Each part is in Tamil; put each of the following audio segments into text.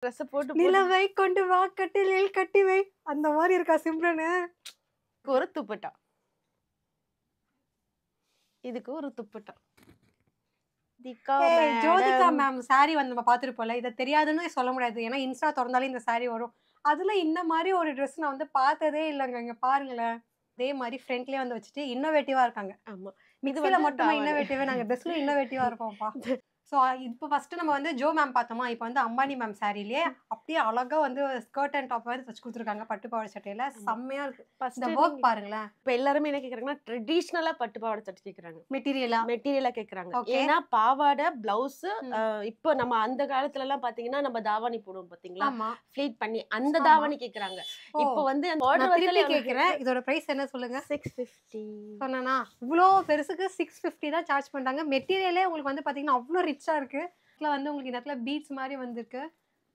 ட்ரெஸ் போட்டு நிலவை கொண்டு வா கட்டிலில் கட்டி வை அந்த மாதிரி இருக்கா சிம்ரனு. ஒரு துப்பட்டா, இதுக்கு ஒரு துப்பட்டா. ஜோதிகா மேம் சாரி வந்து நம்ம பார்த்துருப்போம்ல, இதை தெரியாதுன்னு சொல்ல முடியாது. ஏன்னா இன்ஸ்டா திறந்தாலே இந்த சாரி வரும். அதுல இந்த மாதிரி ஒரு ட்ரெஸ் நான் வந்து பார்த்ததே இல்லைங்க. இங்க பாருங்களேன், அதே மாதிரி ஃப்ரண்ட்லேயே வந்து வச்சுட்டு இன்னோவேட்டிவா இருக்காங்க. ஆமா, மிக்ஸில மட்டுமா இன்னோவேட்டிவா, நாங்க ட்ரெஸ்ல இன்னோவேட்டிவா இருப்போம்ப்பா. ஸோ இப்போ ஃபர்ஸ்ட் நம்ம வந்து ஜோ மேம் பார்த்தோமா, இப்போ வந்து அம்பானி மேம் சாரிலேயே அப்படியே அழகா வந்து ஸ்கர்ட் அண்ட் டாப் வந்து தச்சு கொடுத்துருக்காங்க பட்டு பாவாடை சட்டையில. செம்மையா இருக்கு. இந்த ஒர்க் பாருங்களேன். இப்போ எல்லாருமே என்ன கேக்குறாங்கன்னா ட்ரெடிஷ்னலா பட்டு பாவாடை சட்டை கேக்குறாங்க, மெட்டீரியலா கேக்குறாங்க. ஏன்னா பாவாடை பிளவுஸ் இப்போ நம்ம அந்த காலத்துல எல்லாம் பாத்தீங்கன்னா நம்ம தாவணி போடுவோம் பாத்தீங்களா, ஃப்ளீட் பண்ணி அந்த தாவணி கேக்குறாங்க. இப்போ வந்து ஆர்டர் வந்து கேக்குறேன். இதோட பிரைஸ் என்ன சொல்லுங்க? 650 சொன்னா இவ்வளோ பெருசுக்கு 650 தான் சார்ஜ் பண்றாங்க. மெட்டீரியலே உங்களுக்கு வந்து பாத்தீங்கன்னா அவ்வளோ ரிச்சா இருக்கு. இதுல வந்து உங்களுக்கு இந்த இடத்துல பீட்ஸ் மாதிரி வந்திருக்கு.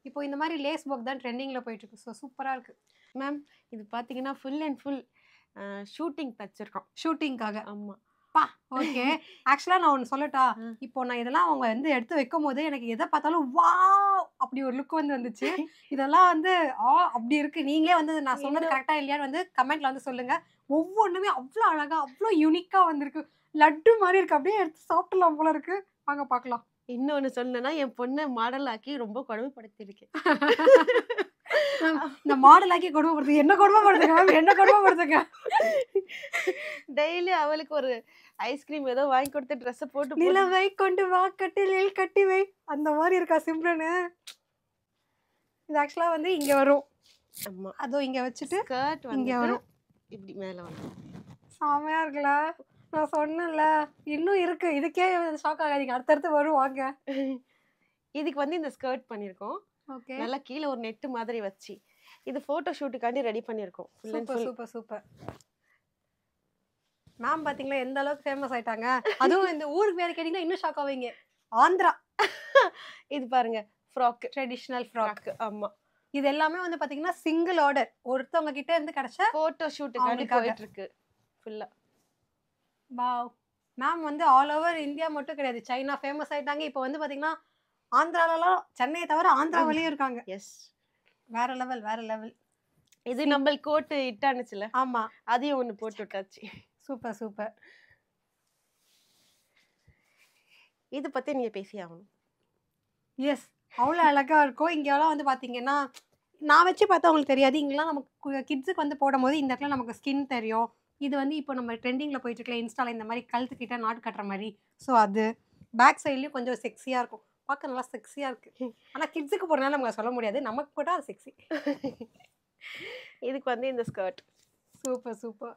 இப்போ இந்த மாதிரி லேஸ் ஒர்க் தான் ட்ரெண்டிங்ல போயிட்டு இருக்கு. ஸோ சூப்பரா இருக்கு மேம். இது பாத்தீங்கன்னா ஃபுல் அண்ட் ஃபுல் ஷூட்டிங் தச்சிருக்கோம், ஷூட்டிங்காக. ஆமா பா. ஓகே. ஆக்சுவலா நான் ஒன்று சொல்லட்டா, இப்போ நான் இதெல்லாம் அவங்க வந்து எடுத்து வைக்கும் போது எனக்கு எதை பார்த்தாலும் வாவ் அப்படி ஒரு லுக் வந்து வந்துச்சு. இதெல்லாம் வந்து அப்படி இருக்கு. நீங்களே வந்து நான் சொன்னது கரெக்டா இல்லையான்னு வந்து கமெண்ட்ல வந்து சொல்லுங்க. ஒவ்வொன்றுமே அவ்வளோ அழகா அவ்வளோ யூனிக்கா வந்திருக்கு. லட்டு மாதிரி இருக்கு. அப்படியே எடுத்து சாப்பிடலாம் போல இருக்கு. வாங்க பார்க்கலாம். இன்னொன்னு சொல்லணும்னா என் பொண்ணை மாடல் ஆக்கி ரொம்ப கொடுமைப்படுத்திருக்கேன். இந்த மாடல் ஆக்கி கொடுமைப்படுத்து என்ன கொடுமைப்படுத்துங்க மேம், என்ன கொடுமைப்படுத்துங்க. டெய்லி அவளுக்கு ஒரு ஐஸ்கிரீம் ஏதோ வாங்கி கொடுத்து ட்ரெஸ் போட்டு நிலவை கொண்டு வா கட்டிலில் கட்டி வை அந்த மாதிரி இருக்கா சிம்ரனு. இது ஆக்சுவலா வந்து இங்க வரும். ஆமா, அதோ இங்க வச்சுட்டு ஸ்கர்ட் இங்க வரும். இப்படி மேல வந்து செமையா இருக்குல்ல. நான் சொன்னேன்ல இன்னும் இருக்கு. இதுக்கே ஷாக் ஆகாதீங்க, அடுத்தடுத்து வரும் வாங்க. இதுக்கு வந்து இந்த ஸ்கர்ட் பண்ணிருக்கோம். ஓகே. நல்லா கீழே ஒரு நெட் மாதிரி வச்சு இது போட்டோ ஷூட்டுக்காண்டி ரெடி பண்ணிருக்கோம். Super super super. மேம் பாத்தீங்களா எந்த அளவுக்கு ஃபேமஸ் ஆயிட்டாங்க. அதுவும் இந்த ஊருக்கு பேர் கேட்டீங்கன்னா இன்னும் ஷாக் ஆவீங்க. ஆந்திரா. இது பாருங்க, ஃப்ராக், ட்ரெடிஷனல் ஃப்ராக். ஆமா. இது எல்லாமே வந்து பாத்தீங்கன்னா சிங்கிள் ஆர்டர், ஒருத்தவங்க கிட்ட இருந்து கிடைச்ச போட்டோ ஷூட்டுக்காண்டி போயிட்டு இருக்கு ஃபுல்லா. வாவ். மேம் வந்து ஆல் ஓவர் இந்தியா மட்டும் கிடையாது, சைனா ஃபேமஸ் ஆயிட்டாங்க. இப்போ வந்து பாத்தீங்கன்னா ஆந்திராலலாம், சென்னையை தவிர ஆந்திராவிலேயும் இருக்காங்க. எஸ், வேற லெவல் வேற லெவல். இது நம்ம கோட்டு இட்டானுச்சுல, ஆமா, அதையும் ஒன்று போட்டு விட்டாச்சு. Super super. இது பத்தி நீங்க பேசி ஆகணும். எஸ், அவ்வளோ அழகா இருக்கும். இங்கெல்லாம் வந்து பாத்தீங்கன்னா நான் வச்சு பார்த்தா உங்களுக்கு தெரியாது. இங்கெல்லாம் நமக்கு கிட்ஸுக்கு வந்து போடும்போது இந்த இடத்துல நமக்கு ஸ்கின் தெரியும். இது வந்து இப்போ நம்ம ட்ரெண்டிங்கில் போயிட்டு இருக்கல இன்ஸ்டால, இந்த மாதிரி கழுத்துக்கிட்ட நாட்டு கட்டுற மாதிரி. ஸோ அது பேக் சைட்லேயும் கொஞ்சம் செக்ஸியாக இருக்கும். பார்க்க நல்லா செக்ஸியாக இருக்குது. ஆனால் கிட்ஸுக்கு போடுறதுனால நமக்கு சொல்ல முடியாது, நமக்கு போட்டால் அது செக்ஸி. இதுக்கு வந்து இந்த ஸ்கர்ட் சூப்பர் சூப்பர்.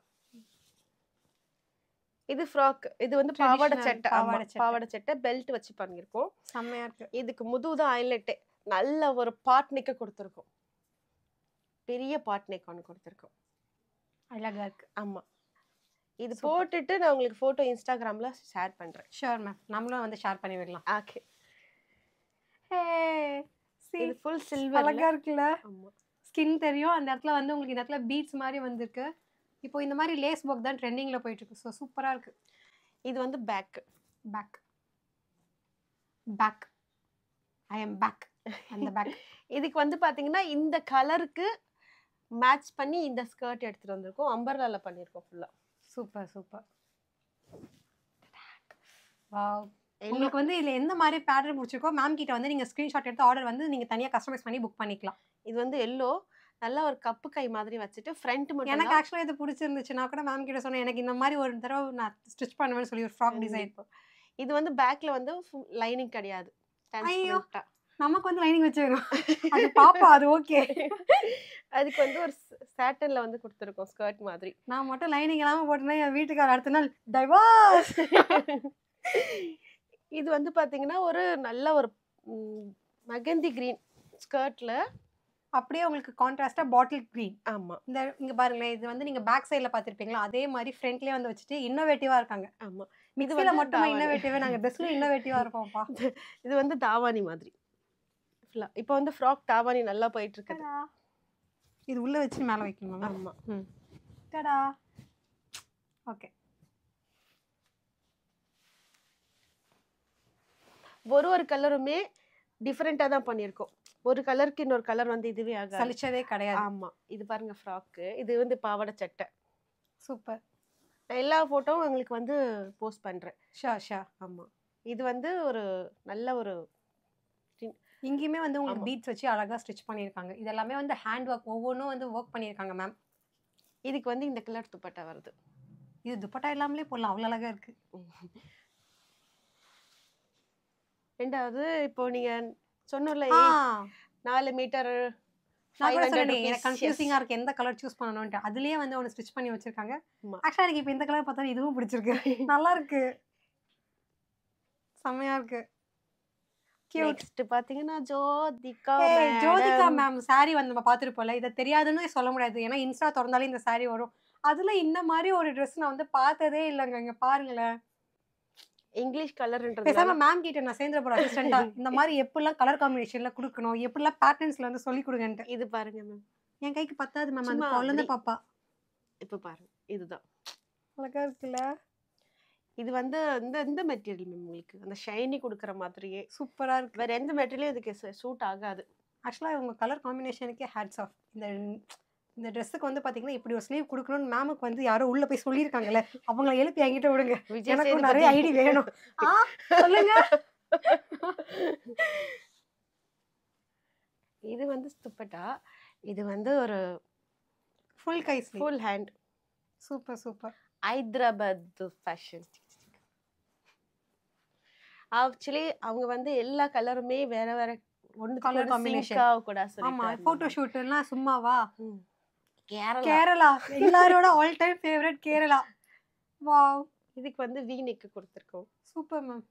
இது ஃப்ராக், இது வந்து பாவாடை சட்டை. பாவாடை சட்டை பெல்ட் வச்சு பண்ணிருக்கோம். செம்மையா இருக்கு. இதுக்கு முதுகுதான் ஹைலைட். நல்ல ஒரு பாட் நெக்க கொடுத்துருக்கோம், பெரிய பாட் நெக் ஒன்று கொடுத்துருக்கோம். அழகா இருக்கு. ஆமா, இது போட்டுட்டு நான் உங்களுக்கு போட்டோ இன்ஸ்டாகிராம்ல ஷேர் பண்றேன். ஷூர் மேம், நம்மளும் வந்து ஷேர் பண்ணி விடலாம். ஓகே. இது ஃபுல் சில்வர், அழகா இருக்குல்ல. ஆமா, ஸ்கின் தெரியும். அந்த இடத்துல வந்து உங்களுக்கு இந்த இடத்துல பீட்ஸ் மாதிரி வந்திருக்கு. இப்போ இந்த மாதிரி லேஸ் ஒர்க் தான் ட்ரெண்டிங்ல போயிட்டு இருக்கு. ஸோ சூப்பரா இருக்கு. இது வந்து bag bag bag I am bag. அந்த பேக் இதுக்கு வந்து பாத்தீங்கன்னா இந்த கலருக்கு மேட்ச் பண்ணி இந்த ஸ்கர்ட் எடுத்துட்டு வந்திருக்கோம். அம்பர்லால பண்ணிருக்கோம் ஃபுல்லா. Super super. வாவ். உங்களுக்கு வந்து இதுல எந்த மாதிரி பேட்டர்ன் பிடிச்சிருக்கோ மேம் கிட்ட வந்து நீங்க ஸ்கிரீன்ஷாட் எடுத்து ஆர்டர் வந்து நீங்க தனியா கஸ்டமைஸ் பண்ணி புக் பண்ணிக்கலாம். இது வந்து எல்லோ, நல்லா ஒரு கப்பு கை மாதிரி வச்சுட்டு ஃப்ரண்ட் மட்டும். எனக்கு ஆக்சுவலா இது பிடிச்சிருந்துச்சு. நான் கூட மேம் கிட்ட சொன்னேன் எனக்கு இந்த மாதிரி ஒரு தடவை நான் ஸ்டிச் பண்ணுவேன்னு சொல்லி ஒரு ஃப்ராக் டிசைன். இது வந்து பேக்ல வந்து லைனிங் கிடையாது, டிரான்ஸ்பரண்டா. நமக்கு வந்து லைனிங் வச்சிருக்கோம், அது பாப்பா அது ஓகே. அதுக்கு வந்து ஒரு சாட்டன்ல வந்து கொடுத்துருக்கோம் ஸ்கர்ட் மாதிரி. நான் மட்டும் லைனிங் இல்லாம போட்டேன்னா என் வீட்டுக்கார அடுத்த நாள் டைவர்ஸ். இது வந்து பாத்தீங்கன்னா ஒரு நல்ல ஒரு மெகந்தி கிரீன் ஸ்கர்ட்ல அப்படியே உங்களுக்கு கான்ட்ராஸ்டா பாட்டில் கிரீன். ஆமா, இந்த இங்க பாருங்களேன், இது வந்து நீங்க பேக் சைடுல பாத்திருப்பீங்களா, அதே மாதிரி ஃப்ரண்ட்லயே வந்து வச்சுட்டு இன்னோவேட்டிவா இருக்காங்க. ஆமா, இதுல மட்டுமா இன்னோவேட்டிவா, நாங்க ட்ரெஸ்ல இன்னோவேட்டிவா இருப்போம்ப்பா. இது வந்து தாவாணி மாதிரி. இப்போ வந்து ஃப்ராக் தாவாணி நல்லா போயிட்டு இருக்கு. இது உள்ள வச்சு மேல வைக்கணுமா? ஆமா. டடா. ஓகே. ஒரு கலருமே டிஃபரெண்டா தான் பண்ணியிருக்கோம். ஒரு கலருக்கு இன்னொரு கலர் வந்து இதுவே ஆகாது. சலிச்சதே கிடையாது. ஆமா. இது பாருங்க ஃப்ராக். இது வந்து பாவாடை சட்டை. சூப்பர். நான் எல்லா ஃபோட்டோவும் உங்களுக்கு வந்து போஸ்ட் பண்றேன். ஷா. ஆமா. இது வந்து ஒரு நல்ல ஒரு இங்கேயுமே வந்து உங்களுக்கு பீட்ஸ் வச்சு அழகா ஸ்டிச் பண்ணியிருக்காங்க. இது எல்லாமே வந்து ஹேண்ட் ஒர்க், ஒவ்வொன்றும் வந்து ஒர்க் பண்ணியிருக்காங்க மேம். இதுக்கு வந்து இந்த கலர் துப்பட்டா வருது. இது துப்பட்டா இல்லாமலே போடலாம், அவ்வளோ அழகா இருக்கு. ரெண்டாவது இப்போ நீங்க சொன்னல 4 மீட்டர் நான் கூட சொன்னேன் எனக்கு கன்ஃபியூசிங்கா இருக்கு எந்த கலர் சூஸ் பண்ணணும்னு. அதுலயே வந்து ஒன்னு ஸ்டிச் பண்ணி வச்சிருக்காங்க. ஆக்சுவலா எனக்கு இப்போ இந்த கலர் பார்த்தா இதுவும் பிடிச்சிருக்கு. நல்லா இருக்கு, செமையா இருக்கு. நெக்ஸ்ட் பாத்தீங்கன்னா ஜோதிகா மேம் சாரி வந்து நம்ம பார்த்துருப்போம்ல. இதை தெரியாதுன்னு சொல்ல முடியாது, ஏன்னா இன்ஸ்டா திறந்தாலே இந்த சாரி வரும். அதுல இந்த மாதிரி ஒரு ட்ரெஸ் நான் வந்து பார்த்ததே இல்லைங்க. இங்க பாருங்களேன், இங்கிலீஷ் கலர்ன்றது. பேசாம மேம் கிட்ட நான் சேர்ந்துற போற அசிஸ்டண்டா இந்த மாதிரி எப்படிலாம் கலர் காம்பினேஷன்ல கொடுக்கணும், எப்படிலாம் பேட்டர்ன்ஸ்ல வந்து சொல்லி கொடுங்கன்ட்டு. இது பாருங்க மேம், என் கைக்கு பத்தாது மேம், அது குழந்தை பாப்பா. இப்ப பாருங்க, இதுதான் அழகா இருக்குல்ல. இது வந்து இந்த மெட்டீரியல் மேம், உங்களுக்கு அந்த ஷைனி கொடுக்குற மாதிரியே சூப்பரா இருக்கு. வேற எந்த மெட்டீரியலும் இதுக்கு சூட் ஆகாது. ஆக்சுவலா இவங்க கலர் காம்பினேஷனுக்கே ஹேட்ஸ் ஆஃப். இந்த ட்ரெஸ்ஸுக்கு வந்து பாத்தீங்கன்னா இப்படி ஒரு ஸ்லீவ் கொடுக்கணும்னு மேமுக்கு வந்து யாரோ உள்ள போய் சொல்லியிருக்காங்கல்ல, அவங்கள எழுப்பி என்கிட்ட விடுங்க, எனக்கு நிறைய ஐடி வேணும். சொல்லுங்க. இது வந்து துப்பட்டா, இது வந்து ஒரு ஃபுல் கை sleeve, full hand. Super super. Hyderabad fashion. Actually அவங்க வந்து எல்லா கலருமே வேற வேற ஒன்னு கலர் காம்பினேஷன் கூட சொல்லி. ஆமா, போட்டோ ஷூட் எல்லாம் சும்மாவா. கேரளா எல்லாரோட all time favourite Kerala. Wow. இதுக்கு வந்து வி நெக் கொடுத்திருக்கோம். Super ma'am.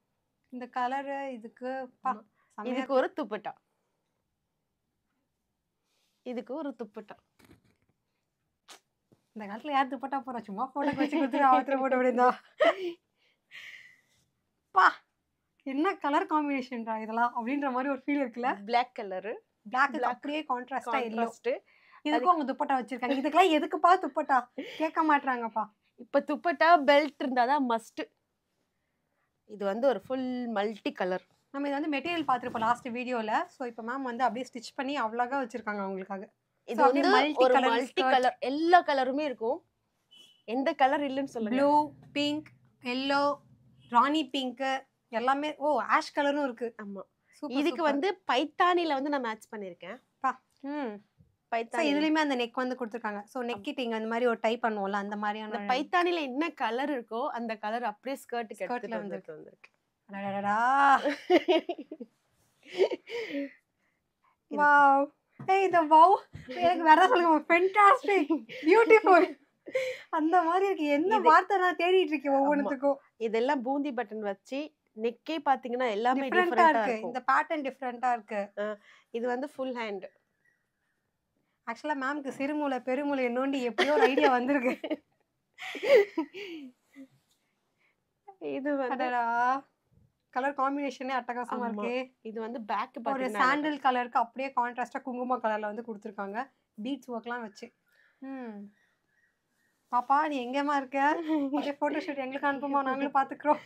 இந்த கலர் இதுக்கு இதுக்கு ஒரு துப்பட்டா, இதுக்கு ஒரு துப்பட்டா. இந்த காலத்துல யார் துப்பட்டா போறா, சும்மா போட்டோ வச்சு கொடுத்து ஆத்திர போட்டு விடுதா. பா, என்ன கலர் காம்பினேஷன்டா இதெல்லாம் அப்படின்ற மாதிரி ஒரு ஃபீல் இருக்குல்ல. Black கலர், Black அப்படியே கான்ட்ராஸ்டா கான்ட்ராஸ்ட். இதுக்கும் அவங்க துப்பட்டா வச்சிருக்காங்க. இதுக்கெல்லாம் எதுக்குப்பா துப்பட்டா கேட்க மாட்டாங்கப்பா. இப்ப துப்பட்டா பெல்ட் இருந்தாதான் மஸ்ட். இது வந்து ஒரு ஃபுல் மல்டி கலர். நம்ம இது வந்து மெட்டீரியல் பார்த்துருப்போம் லாஸ்ட் வீடியோல. ஸோ இப்போ மேம் வந்து அப்படியே ஸ்டிச் பண்ணி அவ்வளோகா வச்சிருக்காங்க அவங்களுக்காக. இது வந்து ஒரு மல்டி கலர், எல்லா கலருமே இருக்கும். எந்த கலர் இல்லைன்னு சொல்லுங்க. ப்ளூ, பிங்க், எல்லோ, ராணி பிங்க் எல்லாமே. ஓ, ஆஷ் கலரும் இருக்கு. ஆமா, இதுக்கு வந்து பைத்தானில வந்து நான் மேட்ச் பண்ணிருக்கேன். பைத்தானி இதுலயுமே அந்த நெக் வந்து கொடுத்துருக்காங்க. ஸோ நெக் கிட்டிங் அந்த மாதிரி ஒரு டைப் பண்ணுவோம்ல, அந்த மாதிரியான பைத்தானில என்ன கலர் இருக்கோ அந்த கலர் அப்படியே ஸ்கர்ட்ல வந்திருக்கு. அடடடா, வாவ். ஏய், இந்த வாவ் எனக்கு வேற சொல்லுங்க. ஃபென்டாஸ்டிக், பியூட்டிஃபுல் அந்த மாதிரி இருக்கு. என்ன வார்த்தை நான் தேடிட்டு இருக்கேன் ஒவ்வொன்றுத்துக்கும். இதெல்லாம் பூந்தி பட்டன் வச்சு நெக்கே பாத்தீங்கன்னா எல்லாமே டிஃபரெண்டா இருக்கு. இந்த பேட்டர்ன் டிஃபரெண்டா இருக்கு. இது வந்து ஃபுல் ஹேண்ட். ஆக்சுவலா மேம்க்கு சிறுமூளை பெருமூளை நோண்டி எப்படியோ ஒரு ஐடியா வந்திருக்கு. இது வந்து கலர் காம்பினேஷனே அட்டகாசமா இருக்கு. இது வந்து பேக் ஒரு சாண்டல் கலருக்கு அப்படியே கான்ட்ராஸ்டா குங்கும கலர்ல வந்து கொடுத்துருக்காங்க, பீட்ஸ் ஒர்க்லாம் வச்சு. பாப்பா நீ எங்கேமா இருக்க, அப்படியே போட்டோ ஷூட் எங்களுக்கு அனுப்புமா, நாங்களும் பாத்துக்கிறோம்.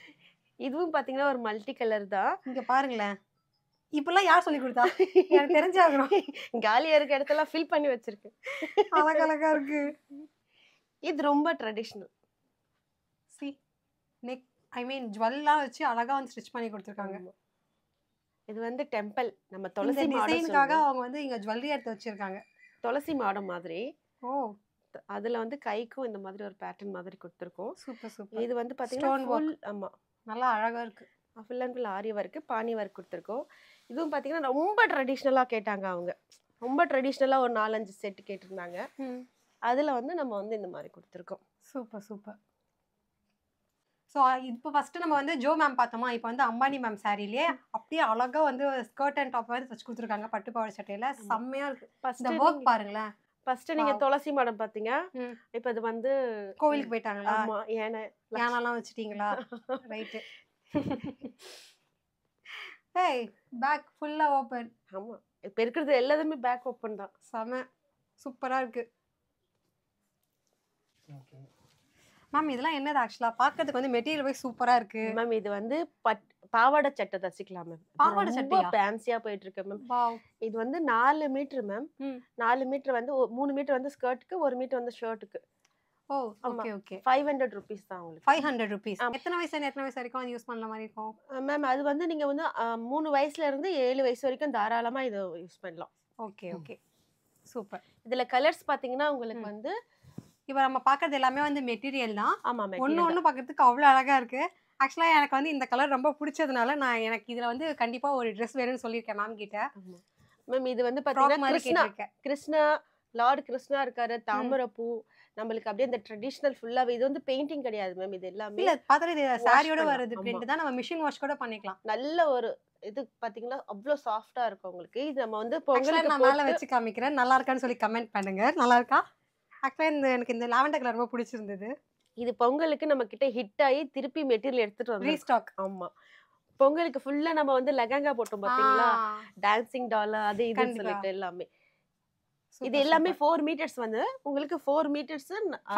இதுவும் பாத்தீங்கன்னா ஒரு மல்டி கலர் தான். இங்க பாருங்களேன், இப்பெல்லாம் யார் சொல்லி கொடுத்தா, எனக்கு தெரிஞ்சாகணும். காலியா இருக்க இடத்தெல்லாம் ஃபில் பண்ணி வச்சிருக்கேன். அழகழகா இருக்கு. இது ரொம்ப ட்ரெடிஷனல். சி நெக், ஐ மீன் ஜுவல்லாம் வச்சு அழகா வந்து ஸ்டிச் பண்ணி கொடுத்துருக்காங்க. இது வந்து டெம்பிள், நம்ம துளசி டிசைனுக்காக அவங்க வந்து இங்க ஜுவல்லரி எடுத்து வச்சிருக்காங்க. துளசி மாடம் மாதிரி. ஓ, அதுல வந்து கைக்கும் இந்த மாதிரி ஒரு பேட்டர்ன் மாதிரி கொடுத்துருக்கோம். Super super. இது வந்து பாத்தீங்கன்னா ஆமா நல்லா அழகா இருக்கு. Full and full aari work, பானி ஒர்க் கொடுத்துருக்கோம். இதுவும் பாத்தீங்கன்னா ரொம்ப ட்ரெடிஷ்னலா கேட்டாங்க அவங்க. ரொம்ப ட்ரெடிஷ்னலா ஒரு 4-5 செட் கேட்டிருந்தாங்க. அதுல வந்து நம்ம வந்து இந்த மாதிரி கொடுத்துருக்கோம். Super super. ஸோ இப்போ ஃபர்ஸ்ட் நம்ம வந்து ஜோ மேம் பார்த்தோமா, இப்போ வந்து அம்பானி மேம் சாரிலேயே அப்படியே அழகா வந்து ஸ்கர்ட் அண்ட் டாப் வந்து தச்சு கொடுத்துருக்காங்க பட்டு பாவாடை சட்டையில. செம்மையா இருக்கு. இந்த ஒர்க் பாருங்களேன். ஃபர்ஸ்ட் நீங்க துளசி மாடம் பாத்தீங்க, இப்போ இது வந்து கோவிலுக்கு போயிட்டாங்களா? ஆமா, யானெல்லாம் வச்சிட்டீங்களா? ரைட். ஏய், பேக் ஃபுல்லா ஓபன். ஆமா, இப்போ இருக்குது எல்லாமே பேக் ஓபன் தான். செம சூப்பரா இருக்கு. மேம் இதெல்லாம் என்னது ஆக்சுவலா பாக்கிறதுக்கு வந்து மெட்டீரியல் போய் சூப்பரா இருக்கு மேம் இது வந்து பாவாடை சட்டை தச்சுக்கலாம் மேம். பாவாடை ரொம்ப சட்டையா ஃபேன்சியா போயிட்டு இருக்கு மேம். வாவ் இது வந்து 4 மீட்டர் மேம். ம் 4 மீட்டர் வந்து 3 மீட்டர் வந்து ஸ்கர்ட்டுக்கு 1 மீட்டர் வந்து ஷர்ட்டுக்கு. ஓ ஆமா. ஓகே ஓகே 500 rupees தான் உங்களுக்கு. 500 rupees எத்தனை வயசுல எத்தனை வயசு வரைக்கும் அது யூஸ் பண்ணல மாதிரி இருக்கும் மேம் அது வந்து நீங்க வந்து 3 வயசுல இருந்து 7 வயசு வரைக்கும் தாராளமா இதை யூஸ் பண்ணலாம். ஓகே ஓகே சூப்பர் இதுல கலர்ஸ் பாத்தீங்கன்னா உங்களுக்கு வந்து இப்போ நம்ம பார்க்கறது எல்லாமே வந்து மெட்டீரியல் தான் ஆமா ஒன்று ஒன்று பார்க்கறதுக்கு அவ்வளோ அழகா இருக்கு ஆக்சுவலாக எனக்கு வந்து இந்த கலர் ரொம்ப பிடிச்சதுனால நான் எனக்கு இதில் வந்து கண்டிப்பாக ஒரு ட்ரெஸ் வேணும்னு சொல்லியிருக்கேன் மேம் கிட்ட மேம் இது வந்து ஃப்ராக் பாத்தீங்கன்னா மாதிரி கிருஷ்ணா கேட்டிருக்கேன் கிருஷ்ணா லார்ட் கிருஷ்ணா இருக்காரு, தாமரைப்பூ, நம்மளுக்கு அப்படியே இந்த ட்ரெடிஷனல் ஃபுல்லாவே. இது வந்து பெயிண்டிங் கிடையாது மேம், இது எல்லாமே இல்லை பார்த்தாலே இது சாரியோட பண்ணலாம். வருது ஆமா. பிரிண்ட் தான் நம்ம மிஷின் வாஷ் கூட பண்ணிக்கலாம் நல்ல ஒரு இது பாத்தீங்கன்னா அவ்வளவு சாஃப்டா இருக்கும் உங்களுக்கு. இது நம்ம வந்து ஆக்சுவலாக பொங்கலுக்கு நான் மேலே போட்டு வச்சு காமிக்கிறேன் நல்லா இருக்கான்னு சொல்லி கமெண்ட் பண்ணுங்க நல்லா இருக்கா ஆக்சுவலாக எனக்கு இந்த லாவெண்டர் கலர் ரொம்ப பிடிச்சிருந்தது இது பொங்கலுக்கு நம்ம கிட்ட ஹிட் ஆகி திருப்பி மெட்டீரியல் எடுத்துட்டு வந்தோம். ரீஸ்டாக் ஆமா, பொங்கலுக்கு ஃபுல்லா நம்ம வந்து லெஹங்கா போட்டோம் பாத்தீங்களா, டான்சிங் டால் அது இதுன்னு கண்டிப்பா. சொல்லிட்டு எல்லாமே. இது எல்லாமே 4 மீட்டர்ஸ் வந்து உங்களுக்கு 4 மீட்டர்ஸ்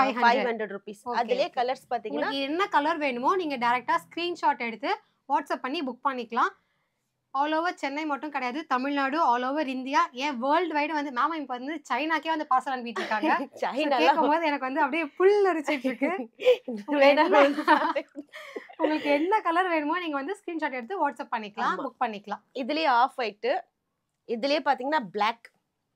500 rupees. Okay, அதுலயே okay. கலர்ஸ் பாத்தீங்கன்னா உங்களுக்கு என்ன கலர் வேணுமோ நீங்க டைரக்டா ஸ்கிரீன்ஷாட் எடுத்து வாட்ஸ்அப் பண்ணி புக் பண்ணிக்கலாம் ஆல் ஓவர் சென்னை மட்டும் கிடையாது தமிழ்நாடு ஆல் ஓவர் இந்தியா ஏன் வேர்ல்டு வைடு வந்து மேம் இப்போ வந்து சைனாக்கே வந்து பார்சல் அனுப்பிட்டு இருக்காங்க சைனால கேட்கும் போது எனக்கு வந்து அப்படியே புல் அரிச்சிட்டு இருக்கு உங்களுக்கு என்ன கலர் வேணுமோ நீங்க வந்து ஸ்கிரீன்ஷாட் எடுத்து வாட்ஸ்அப் பண்ணிக்கலாம் ஆமா. புக் பண்ணிக்கலாம் இதுலயே ஆஃப் ஒயிட், இதுலயே பாத்தீங்கன்னா பிளாக்.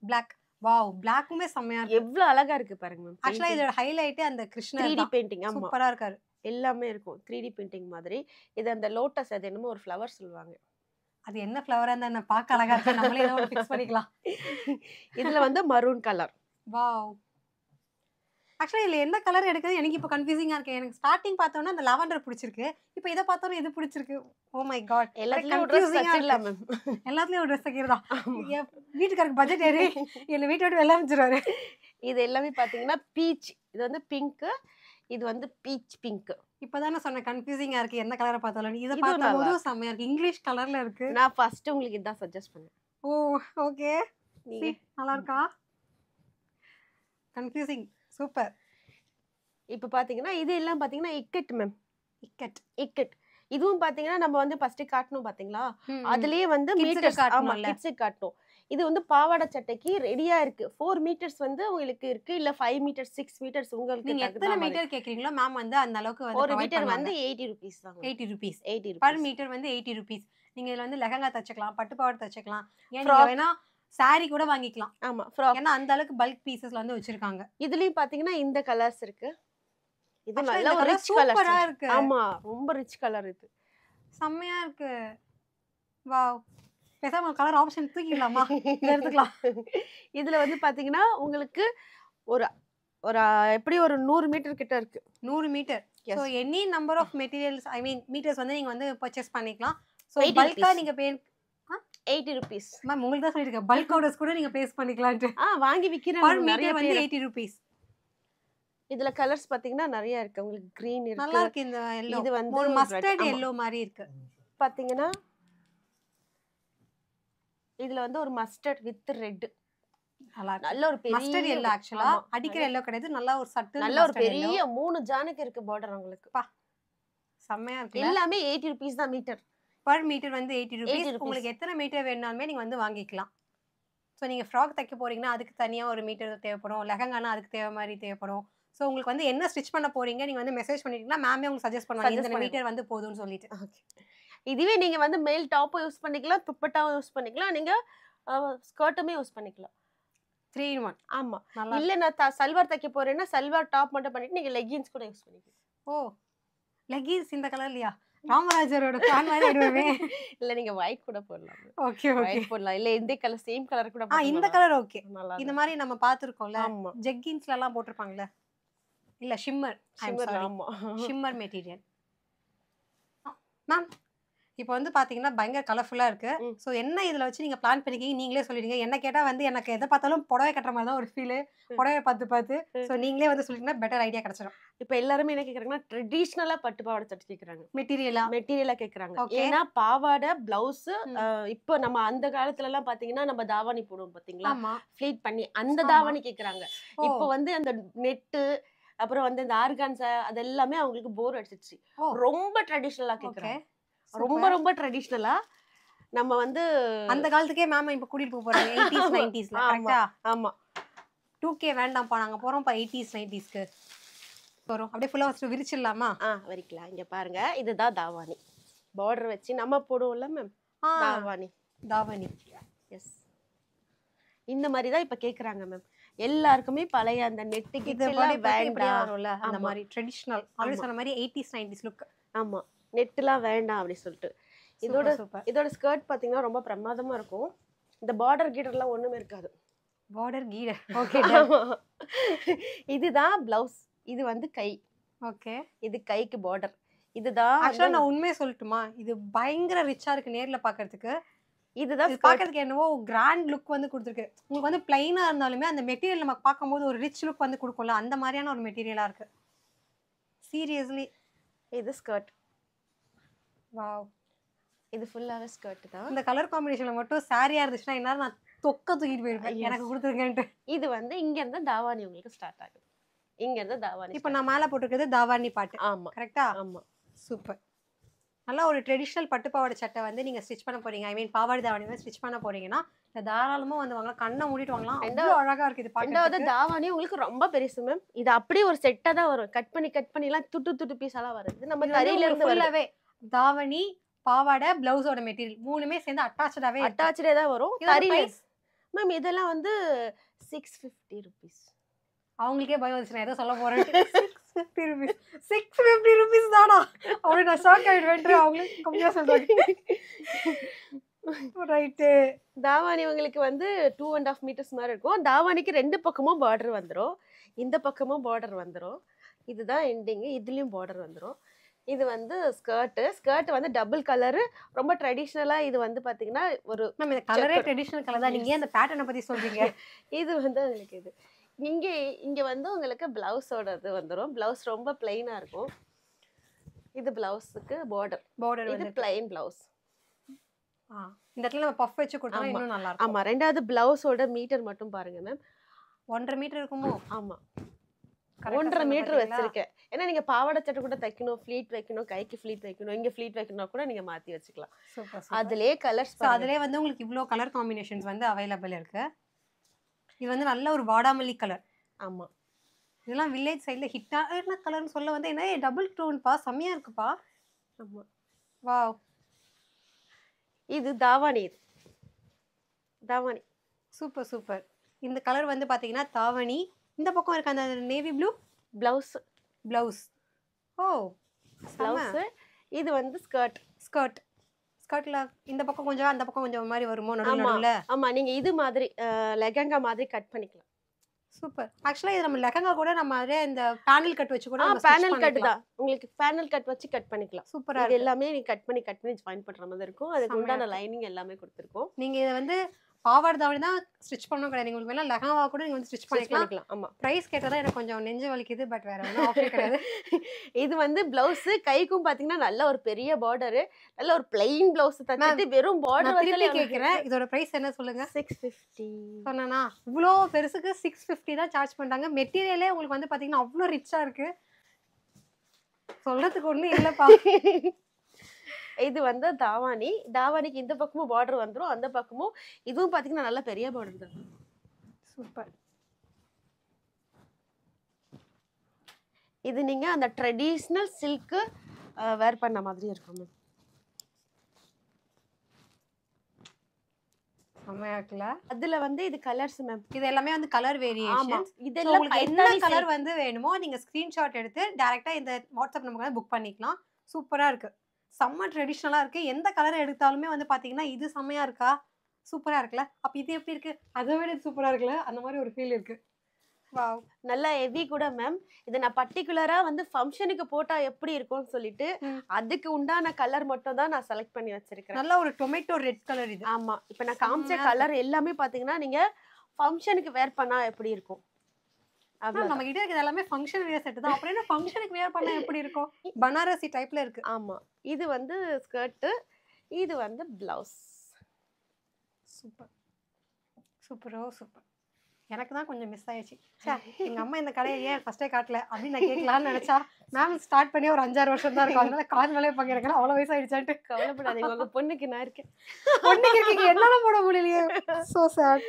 பிளாக் வாவ் பிளாக்குமே செம்மையா இருக்கு எவ்வளவு அழகா இருக்கு பாருங்க மேம். ஆக்சுவலா இதோட ஹைலைட் அந்த கிருஷ்ணர் 3D பெயிண்டிங். ஆமா, சூப்பரா இருக்காரு எல்லாமே இருக்கும் 3D பெயிண்டிங் மாதிரி. இது அந்த லோட்டஸ் அது என்னமோ ஒரு ஃப்ளவர் சொல்லுவாங்க. அது என்ன ஃப்ளவரா இருந்தா என்ன பார்க்க அழகா இருக்கு நம்மளே ஏதோ ஃபிக்ஸ் பண்ணிக்கலாம் இதுல வந்து மரூன் கலர். வாவ் ஆக்சுவலா இதுல என்ன கலர் எடுக்குது எனக்கு இப்போ கன்ஃபியூசிங்கா இருக்கு எனக்கு ஸ்டார்டிங் பார்த்தோன்னா அந்த லாவெண்டர் பிடிச்சிருக்கு இப்போ இதை பார்த்தோன்னா இது பிடிச்சிருக்கு ஓ மை காட் எல்லாத்துலயும் ஒரு dress தச்சிடலாம் மேம். எல்லாத்துலயும் ஒரு ட்ரெஸ் தைக்கிறதா வீட்டுக்காரருக்கு பட்ஜெட் ஏறி என்ன வீட்டை விட்டு வெளில அமைச்சிருவாரு இது எல்லாமே பாத்தீங்கன்னா பீச், இது வந்து பிங்க், இது வந்து பீச் பிங்க். இப்பதானே சொன்ன கன்ஃபியூசிங்கா இருக்கு என்ன கலரை பார்த்தாலும் இதை இதுவும் பார்த்தா நல்லா போதும் செம்மையா இருக்கு இங்கிலீஷ் கலர்ல இருக்கு நான் ஃபர்ஸ்ட் உங்களுக்கு இதான் சஜஸ்ட் பண்ணேன். ஓ ஓகே நீங்க நல்லா இருக்கா கன்ஃபியூசிங் சூப்பர் இப்ப பாத்தீங்கன்னா இது எல்லாம் பாத்தீங்கன்னா இக்கட் மேம். இக்கட் இக்கட் இதுவும் பாத்தீங்கன்னா நம்ம வந்து ஃபர்ஸ்ட் காட்டணும் பாத்தீங்களா, அதுலயே வந்து Kids க்கு மீட்டர்ஸ். ஆமா, காட்டணும்ல. கிட்ஸுக்கு காட்டணும். இது வந்து பாவாடை சட்டைக்கு ரெடியா இருக்கு. 4 மீட்டர்ஸ் வந்து உங்களுக்கு இருக்கு, இல்ல 5 மீட்டர்ஸ் 6 மீட்டர்ஸ் உங்களுக்கு நீங்க தகுந்த எத்தனை மாதிரி. மீட்டர் கேக்குறீங்களோ மேம் வந்து அந்த அளவுக்கு வந்து ஒரு provide மீட்டர் பண்ணுவாங்க. வந்து 80 rupees தான். 80 rupees 80 பர் rupees. மீட்டர் வந்து 80 rupees நீங்க இதுல வந்து லெஹங்கா தச்சுக்கலாம் பட்டு பாவாடை தச்சுக்கலாம் ஏன் நீங்க Frock. வேணா saree கூட வாங்கிக்கலாம் ஆமா, ஃப்ராக். ஏன்னா அந்த அளவுக்கு பல்க் பீசஸ்ல வந்து வச்சிருக்காங்க இதுலயும் பாத்தீங்கன்னா இந்த கலர்ஸ் இருக்கு. இது Actually நல்ல இந்த ஒரு colour ரிச் சூப்பரா கலர். இருக்கு ஆமா, ரொம்ப ரிச் கலர் இது. செம்மையா இருக்கு வாவ் பேசாம கலர் ஆப்ஷன் தூக்கிடலாமா இதை எடுத்துக்கலாம் இதுல வந்து பாத்தீங்கன்னா உங்களுக்கு ஒரு ஒரு எப்படி ஒரு 100 மீட்டர் கிட்ட இருக்கு. 100 metre Yes. So any number of materials I mean metres வந்து நீங்க வந்து பர்ச்சேஸ் பண்ணிக்கலாம் ஸோ 80 பல்கா rupees. நீங்க பே 80 rupees. மேம் உங்களுக்கு தான் சொல்லியிருக்கேன் பல்க் ஆர்டர்ஸ் கூட நீங்க பேஸ் பண்ணிக்கலாம்ட்டு வாங்கி பர் விக்கிறாங்க நிறைய மீட்டர் வந்து பேர். 80 rupees இதுல கலர்ஸ் பாத்தீங்கன்னா நிறைய இருக்கு. உங்களுக்கு green நல்லா இருக்கு. இருக்கு இந்த எல்லோ இது வந்து ஒரு red. மஸ்டர்ட் ஆமா. எல்லோ மாதிரி இருக்கு பாத்தீங்கன்னா இதுல வந்து ஒரு மஸ்டர்ட் வித் ரெட். நல்லா இருக்கு நல்ல ஒரு மஸ்டர்ட் பெரிய எல்லோ ஆக்சுவலா ஆமா, அடிக்கிற எல்லோ கிடையாது நல்லா ஒரு சட்டு நல்ல ஒரு பெரிய 3 ஜானுக்கு இருக்கு பார்டர் உங்களுக்கு. செம்மையா இருக்கு எல்லாமே 80 rupees தான் மீட்டர். பர் மீட்டர் வந்து 80 rupees rupees. உங்களுக்கு எத்தனை மீட்டர் வேணாலுமே நீங்க வந்து வாங்கிக்கலாம் ஸோ நீங்க ஃப்ராக் தைக்க போறீங்கன்னா அதுக்கு தனியா ஒரு மீட்டர் தேவைப்படும் லெஹங்கானா அதுக்கு தேவை மாதிரி தேவைப்படும் ஸோ உங்களுக்கு வந்து என்ன ஸ்டிச் பண்ண போறீங்க நீங்க வந்து மெசேஜ் பண்ணிட்டீங்கன்னா மேமே உங்களுக்கு சஜஸ்ட் பண்ணுவாங்க Suggest இந்த பண்ணுவாங்க. மீட்டர் வந்து போதும்னு சொல்லிட்டு இதுவே நீங்க வந்து மேல் டாப்பும் யூஸ் பண்ணிக்கலாம், துப்பட்டாவும் யூஸ் பண்ணிக்கலாம், நீங்க ஸ்கர்ட்டுமே யூஸ் பண்ணிக்கலாம். 3 in 1 ஆமா, நல்லா இல்ல நான் சல்வார் தைக்க போறேன்னா சல்வார் டாப் மட்டும் பண்ணிட்டு நீங்க லெகின்ஸ் கூட யூஸ் பண்ணிக்கலாம். ஓ லெகின்ஸ் இந்த கலர்லையா ராமராஜரோட ஃபேன் மாதிரி ஆயிடுவே இல்ல நீங்க ஒயிட் கூட போடலாம். ஓகே ஓகே ஒயிட் போடலாம், இல்ல இந்த கலர் சேம் கலர் கூட இந்த போடலாம். கலர் ஓகே நல்லா இந்த மாதிரி நம்ம பார்த்துருக்கோம்ல ஆமா, ஜெக்கின்ஸ்ல எல்லாம் போட்டிருப்பாங்கல்ல இல்ல ஷிம்மர் shimmer, ஆமா. ஷிம்மர் மெட்டீரியல் மேம் இப்போ வந்து பாத்தீங்கன்னா பயங்கர கலர்ஃபுல்லா இருக்கு ம். ஸோ என்ன இதுல வச்சு நீங்க பிளான் பண்ணிக்கிங்க நீங்களே சொல்லிடுங்க என்ன கேட்டா வந்து எனக்கு எதை பார்த்தாலும் புடவை கட்டுற மாதிரி தான் ஒரு ஃபீல் புடவை பார்த்து ஸோ நீங்களே வந்து சொல்லிட்டீங்கன்னா பெட்டர் ஐடியா கிடைச்சிடும் இப்ப எல்லாருமே என்ன கேக்குறாங்கன்னா ட்ரெடிஷனலா பட்டு பாவாடை சட்டை கேக்குறாங்க, மெட்டீரியலா மெட்டீரியலா கேக்குறாங்க. Okay. ஏன்னா பாவாடை பிளவுஸ் ம். இப்போ நம்ம அந்த காலத்துல எல்லாம் பாத்தீங்கன்னா நம்ம தாவணி போடுவோம் பாத்தீங்களா, ஆமா ஃபிளீட் பண்ணி அந்த ஆமா. தாவணி கேக்குறாங்க. ஓ இப்போ வந்து அந்த நெட்டு அப்புறம் வந்து இந்த ஆர்கான்ஸா அது எல்லாமே அவங்களுக்கு போர் அடிச்சிச்சு. ரொம்ப ட்ரெடிஷனலா கேக்குறாங்க. ரொம்ப ரொம்ப ட்ரெடிஷனலா நம்ம வந்து அந்த காலத்துக்கே மேம் இப்ப கூட்டிட்டு போறாங்க 80s 90sல கரெக்ட்டா? ஆமா 2K வேண்டாம்ப்பா நாங்க போறோம்ப்பா 80s 90sக்கு போறோம். அப்படியே ஃபுல்லா வச்சு விரிச்சிடலாமா? விரிக்கலாம். இங்க பாருங்க இதுதான் தாவாணி. பார்டர் வச்சு நம்ம போடுவோம்ல மேம் தாவாணி. தாவணி எஸ் இந்த மாதிரி தான் இப்ப கேக்குறாங்க மேம். எல்லாருக்குமே பழைய அந்த நெட் கிட்ஸ் எல்லாம் வேண்டாம் வரும்ல அந்த மாதிரி ட்ரெடிஷனல் ஆல்ரெடி சொன்ன மாதிரி 80s 90s லுக். ஆமா நெட்லாம் வேண்டாம் அப்படி சொல்லிட்டு இதோட ஸ்கர்ட் பாத்தீங்கன்னா ரொம்ப பிரமாதமா இருக்கும். இந்த பார்டர் கீடர்லாம் ஒண்ணுமே இருக்காது. பார்டர் கீடர் ஓகே. இதுதான் பிளவுஸ். இது வந்து கை. ஓகே இது கைக்கு பார்டர். இதுதான் ஆக்சுவலா நான் உண்மையை சொல்லட்டுமா, இது பயங்கர ரிச்சா இருக்கு நேர்ல பாக்குறதுக்கு. இதுதான் பாக்குறதுக்கு என்னவோ கிராண்ட் லுக் வந்து கொடுத்துருக்கு. உங்களுக்கு வந்து பிளைனா இருந்தாலுமே அந்த மெட்டீரியல் நமக்கு பார்க்கும்போது ஒரு ரிச் லுக் வந்து கொடுக்கும்ல, அந்த மாதிரியான ஒரு மெட்டீரியலா இருக்கு. சீரியஸ்லி இது ஸ்கர்ட். வாவ் இது ஃபுல்லாவே ஸ்கர்ட் தான். இந்த கலர் காம்பினேஷன்ல மட்டும் சாரியா இருந்துச்சுன்னா என்னால நான் தொக்க தூக்கிட்டு போயிருப்பேன் எனக்கு கொடுத்துருக்கேன்ட்டு. இது வந்து இங்க இருந்து தாவாணி உங்களுக்கு ஸ்டார்ட் ஆகுது. இங்க இருந்து தாவாணி. இப்போ நான் மேல போட்டுக்கிறது தாவாணி பாட்டு. ஆமா கரெக்டா? ஆமா சூப்பர். நல்லா ஒரு ட்ரெடிஷனல் பட்டுப்பாவாடை சட்டை வந்து நீங்க ஸ்டிச் பண்ண போறீங்க. ஐ மீன் பாவாடை தாவணி ஸ்டிச் பண்ண போறீங்கன்னா தாராளமா வந்து வாங்கலாம். கண்ணை மூடிட்டு வாங்கலாம். அவ்வளோ அழகா இருக்கு இது பாக்க. ரெண்டாவது தாவாணி உங்களுக்கு ரொம்ப பெருசு மேம். இது அப்படியே ஒரு செட்டா தான் வரும். கட் பண்ணி எல்லாம் துட்டு பீஸாலாம் வருது. நம்ம தரையில இருந்து ஃபுல்லாவே தாவணி பாவாடை பிளவுஸோட மெட்டீரியல் மூணுமே சேர்ந்து அட்டாச்சே தான் வரும். மேம் இதெல்லாம் வந்து 650 rupees. அவங்களுக்கே பயம் வந்துச்சு நான் ஏதோ சொல்ல போறேன். 650 rupees தானா? அவளை நான் ஷாக் ஆயிடுவேன். அவங்களே கம்மியா சொல்றாங்க. ரைட்டு. தாவாணி உங்களுக்கு வந்து 2.5 meters மாதிரி இருக்கும். தாவாணிக்கு 2 பக்கமும் பார்டர் வந்துடும். இந்த பக்கமும் பார்டர் வந்துடும். இதுதான் எண்டிங். இதுலயும் பார்டர் வந்துடும். இது வந்து ஸ்கர்ட் வந்து டபுள் கலர். ரொம்ப ட்ரெடிஷனலா இது வந்து பாத்தீங்கன்னா ஒரு மேம் இந்த கலரே ட்ரெடிஷனல் கலர் தான். நீங்க அந்த பேட்டர்னை பத்தி சொல்றீங்க. இது வந்து உங்களுக்கு இது இங்க வந்து உங்களுக்கு பிளவுஸோட இது வந்துடும். பிளவுஸ் ரொம்ப பிளைனா இருக்கும். இது பிளவுஸுக்கு பார்டர் இது பிளைன் பிளவுஸ். இந்த இடத்துல நம்ம பஃப் வச்சு கொடுத்தா இன்னும் நல்லா இருக்கும். ஆமா ரெண்டாவது பிளவுஸோட மீட்டர் மட்டும் பாருங்க மேம். 1.5 மீட்டர் இருக்குமோ? ஆமா 1.5 மீட்டர் வச்சிருக்கேன். ஏன்னா நீங்க பாவாடை சட்டை கூட தைக்கணும், ஃப்ளீட் வைக்கணும், கைக்கு ஃப்ளீட் வைக்கணும், இங்க ஃப்ளீட் வைக்கணும் கூட நீங்க மாத்தி வச்சுக்கலாம். அதுலயே கலர்ஸ் அதுலயே வந்து உங்களுக்கு இவ்ளோ கலர் காம்பினேஷன்ஸ் வந்து அவைலபிள் இருக்கு. இது வந்து நல்ல ஒரு வாடாமல்லி கலர். ஆமா இதெல்லாம் வில்லேஜ் சைடுல ஹிட்டா என்ன கலர்னு சொல்ல வந்து என்ன டபுள் டோன் பா செமையா இருக்குப்பா. ஆமா வாவ். இது தாவாணி. சூப்பர். இந்த கலர் வந்து பாத்தீங்கன்னா தாவணி. இந்த பக்கம் இருக்க அந்த நேவி ப்ளூ பிளவுஸ். ஓ பிளவுஸ். இது வந்து ஸ்கர்ட்ல இந்த பக்கம் கொஞ்சம் அந்த பக்கம் கொஞ்சம் மாதிரி வருமோ நடுவுல? ஆமா நீங்க இது மாதிரி லெஹங்கா மாதிரி கட் பண்ணிக்கலாம். சூப்பர். ஆக்சுவலா இது நம்ம லெஹங்கா கூட நம்ம அதே இந்த பேனல் கட் வச்சு கூட பேனல் கட் தான். உங்களுக்கு பேனல் கட் வச்சு கட் பண்ணிக்கலாம். சூப்பரா இது எல்லாமே நீ கட் பண்ணி ஜாயின் பண்ற மாதிரி இருக்கும். அதுக்கு உண்டான லைனிங் எல்லாமே கொடுத்திருக்கோம். நீங்க இத வந்து பாவாடை தாவணி தான் ஸ்டிச் பண்ணனும் கிடையாது. உங்களுக்கு வேணா லெஹங்கா கூட நீங்க வந்து ஸ்டிச் பண்ணிக்கலாம். ஆமா பிரைஸ் கேட்டதா எனக்கு கொஞ்சம் நெஞ்சு வலிக்குது. பட் வேற ஒண்ணும் ஆப்ஷன் கிடையாது. இது வந்து பிளவுஸ் கைக்கும் பாத்தீங்கன்னா நல்ல ஒரு பெரிய பார்டர். நல்ல ஒரு பிளைன் பிளவுஸ் தச்சிட்டு வெறும் பார்டர் வச்சல கேக்குறேன். இதோட பிரைஸ் என்ன சொல்லுங்க? 650. சொன்னானா இவ்ளோ பெருசுக்கு 650 தான் சார்ஜ் பண்றாங்க. மெட்டீரியலே உங்களுக்கு வந்து பாத்தீங்கன்னா அவ்ளோ ரிச்சா இருக்கு. சொல்றதுக்கு ஒண்ணும் இல்லப்பா. இது வந்து தாவாணிக்கு இந்த பக்கமும் பார்டர் வந்துரும். அந்த பக்கமும் இதுவும் பாத்தீங்கன்னா நல்ல பெரிய பார்டர் தான். சூப்பர். இது நீங்க அந்த ட்ரெடிஷனல் சில்க் வேர் பண்ண மாதிரி இருக்கும் மேம். செமையா இருக்குல? அதுல வந்து இது கலர்ஸ் மேம். இது எல்லாமே வந்து கலர் வேரியேஷன்ஸ். இதெல்லாம் உங்களுக்கு என்ன கலர் வந்து வேணுமோ நீங்க ஸ்கிரீன்ஷாட் எடுத்து டைரக்டா இந்த வாட்ஸ்அப் நம்பருக்கு புக் பண்ணிக்கலாம். சூப்பரா இருக்கு. செம்ம ட்ரெடிஷனலா இருக்கு. எந்த கலர் எடுத்தாலுமே வந்து பாத்தீங்கன்னா இது செமையா இருக்கா? சூப்பரா இருக்குல? அப்ப இது எப்படி இருக்கு? அதை விட சூப்பரா இருக்குல? அந்த மாதிரி ஒரு ஃபீல் இருக்கு. வாவ். நல்ல ஹெவி கூட மேம். இது நான் பர்టిక్యులரா வந்து ஃபங்க்ஷனுக்கு போட்டா எப்படி இருக்கும்னு சொல்லிட்டு அதுக்கு உண்டான கலர் மட்டும் தான் நான் செலக்ட் பண்ணி வச்சிருக்கேன். நல்ல ஒரு டொமேட்டோ ரெட் கலர் இது. ஆமா இப்போ நான் காமிச்ச கலர் எல்லாமே பாத்தீங்கன்னா நீங்க ஃபங்க்ஷனுக்கு வேர் பண்ணா எப்படி இருக்கும்? நம்ம கிட்ட இருக்கிறது எல்லாமே ஃபங்க்ஷன் வியர் செட் தான். அப்புறம் என்ன ஃபங்க்ஷனுக்கு வியர் பண்ணா எப்படி இருக்கும்? பனாரசி டைப்ல இருக்கு. ஆமா இது வந்து ஸ்கர்ட். இது வந்து பிளவுஸ். சூப்பர். எனக்கு தான் கொஞ்சம் மிஸ் ஆயிடுச்சு. ச்சே எங்க அம்மா இந்த கடையை ஏன் ஃபர்ஸ்ட்டே காட்டல அப்படின்னு நான் கேட்கலான்னு நினைச்சா மேம் ஸ்டார்ட் பண்ணி ஒரு 5-6 வருஷம் தான் இருக்கும். அதனால காது மேலே வைப்பாங்க. எனக்கு அவ்வளோ வயசாயிடுச்சான்ட்டு. கவலைப்படாதீங்க, உங்க பொண்ணுக்கு நான் இருக்கேன். பொண்ணுக்கு இருக்கீங்க, என்னால போட முடியலையே. So sad.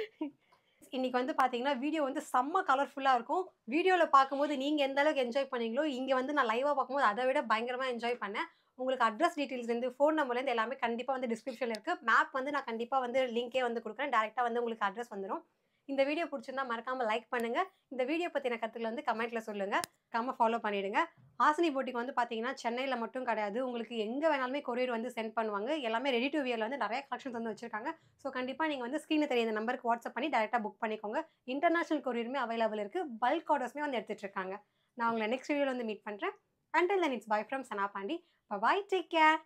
இன்னைக்கு வந்து பார்த்தீங்கன்னா வீடியோ வந்து செம்ம கலர்ஃபுல்லாக இருக்கும். வீடியோவில் பார்க்கும்போது நீங்கள் எந்த அளவுக்கு என்ஜாய் பண்ணீங்களோ இங்கே வந்து நான் லைவாக பார்க்கும்போது அதை விட பயங்கரமாக என்ஜாய் பண்ணேன். உங்களுக்கு அட்ரஸ் டீட்டெயில்ஸ்லேருந்து ஃபோன் நம்பர்லேருந்து எல்லாமே கண்டிப்பாக வந்து டிஸ்கிரிப்ஷனில் இருக்குது. மேப் வந்து நான் கண்டிப்பாக வந்து லிங்கே வந்து கொடுக்குறேன். டேரெக்டாக வந்து உங்களுக்கு அட்ரஸ் வந்துடும். இந்த வீடியோ பிடிச்சிருந்தா மறக்காமல் லைக் பண்ணுங்கள். இந்த வீடியோ பற்றின கருத்துக்களை வந்து கமெண்ட்டில் சொல்லுங்கள். ஃபாலோ பண்ணிவிடுங்க. ஹாசினி போட்டிக்கு வந்து பார்த்தீங்கன்னா சென்னையில் மட்டும் கிடையாது, உங்களுக்கு எங்கே வேணாலுமே கொரியர் வந்து சென்ட் பண்ணுவாங்க. எல்லாமே ரெடி டு வியரில் வந்து நிறைய கலெக்ஷன்ஸ் வந்து வச்சிருக்காங்க. ஸோ கண்டிப்பாக நீங்கள் வந்து ஸ்க்ரீனில் தெரிய இந்த நம்பருக்கு வாட்ஸ்அப் பண்ணி டேரெக்டாக புக் பண்ணிக்கோங்க. இன்டர்நேஷனல் கொரியருமே அவைலபிள் இருக்குது. பல்க் ஆர்டர்ஸுமே வந்து எடுத்துகிட்டு இருக்காங்க. நான் உங்களை நெக்ஸ்ட் வீடியோவில் வந்து மீட் பண்ணுறேன். Until then, it's bye from Sana Pandi. Bye-bye. Take care.